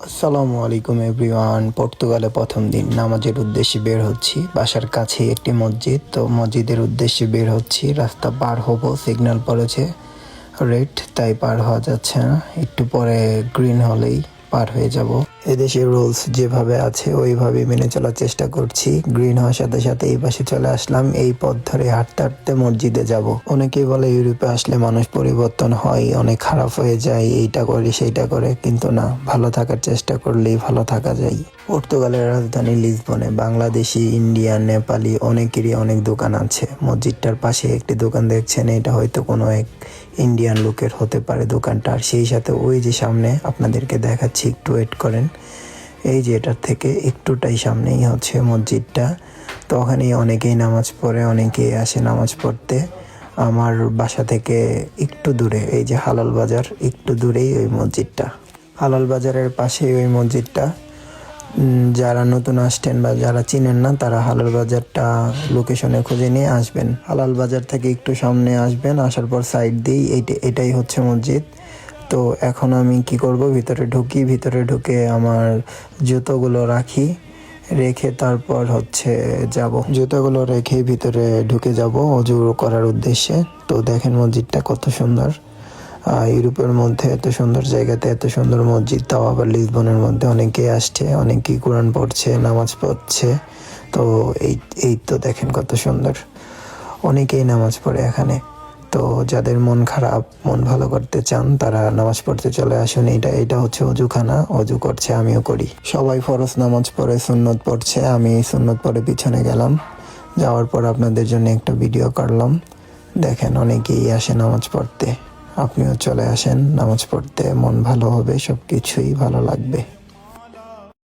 আসসালামু আলাইকুম এভরিওয়ান। পর্তুগালে প্রথম দিন নামাজের উদ্দেশ্যে বের হচ্ছি। বাসার কাছে একটি মসজিদ, তো মসজিদের উদ্দেশ্যে বের হচ্ছি। রাস্তা পার হব, সিগন্যাল পড়েছে রেড, তাই পার হওয়া যাচ্ছে না। একটু পরে গ্রিন হলেই পার হয়ে যাব। এদেশের রুলস যেভাবে আছে ওইভাবে মেনে চলার চেষ্টা করছি। গ্রিন হওয়ার সাথে সাথে এই পাশে চলে আসলাম। এই পথ ধরে হাঁটতে হাঁটতে মসজিদে যাব। অনেকেই বলে ইউরোপে আসলে মানুষ পরিবর্তন হয়, অনেক খারাপ হয়ে যায়, এইটা করে সেইটা করে, কিন্তু না, ভালো থাকার চেষ্টা করলেই ভালো থাকা যায়। পর্তুগালের রাজধানী লিসবনে বাংলাদেশি, ইন্ডিয়ান, নেপালি অনেকেরই অনেক দোকান আছে। মসজিদটার পাশে একটি দোকান দেখছেন, এটা হয়তো কোনো এক ইন্ডিয়ান লোকের হতে পারে দোকানটা। আর সেই সাথে ওই যে সামনে আপনাদেরকে দেখাচ্ছি, একটু ওয়েট করেন। এই যে এটার থেকে একটুটাই সামনেই হচ্ছে মসজিদটা। তো ওখানেই অনেকেই নামাজ পড়ে, অনেকেই আসে নামাজ পড়তে। আমার বাসা থেকে একটু দূরে, এই যে হালাল বাজার, একটু দূরেই ওই মসজিদটা। হালাল বাজারের পাশেই ওই মসজিদটা। যারা নতুন আসছেন বা যারা চিনেন না, তারা হালাল বাজারটা লোকেশনে খুঁজে নিয়ে আসবেন। হালাল বাজার থেকে একটু সামনে আসবেন, আসার পর সাইড দিয়েই এটাই হচ্ছে মসজিদ। তো এখন আমি কি করব, ভিতরে ঢুকি। ভিতরে ঢুকে আমার জুতোগুলো রাখি, রেখে তারপর হচ্ছে যাব। জুতোগুলো রেখে ভিতরে ঢুকে যাব অজু করার উদ্দেশ্যে। তো দেখেন মসজিদটা কত সুন্দর। ইউরোপের মধ্যে এত সুন্দর জায়গাতে এত সুন্দর মসজিদ, তাও আবার লিসবনের মধ্যে। অনেকেই আসছে, অনেকেই কোরআন পড়ছে, নামাজ পড়ছে। তো এই তো দেখেন কত সুন্দর। অনেকেই নামাজ পড়ে এখানে। তো যাদের মন খারাপ, মন ভালো করতে চান, তারা নামাজ পড়তে চলে আসুন। এটা হচ্ছে অজুখানা, অজু করছে, আমিও করি। সবাই ফরজ নামাজ পড়ে, সুন্নত পড়ছে। আমি সুন্নত পড়ে পিছনে গেলাম। যাওয়ার পর আপনাদের জন্য একটা ভিডিও করলাম। দেখেন অনেকেই আসে নামাজ পড়তে। আপনিও চলে আসেন নামাজ পড়তে, মন ভালো হবে, সব কিছুই ভালো লাগবে।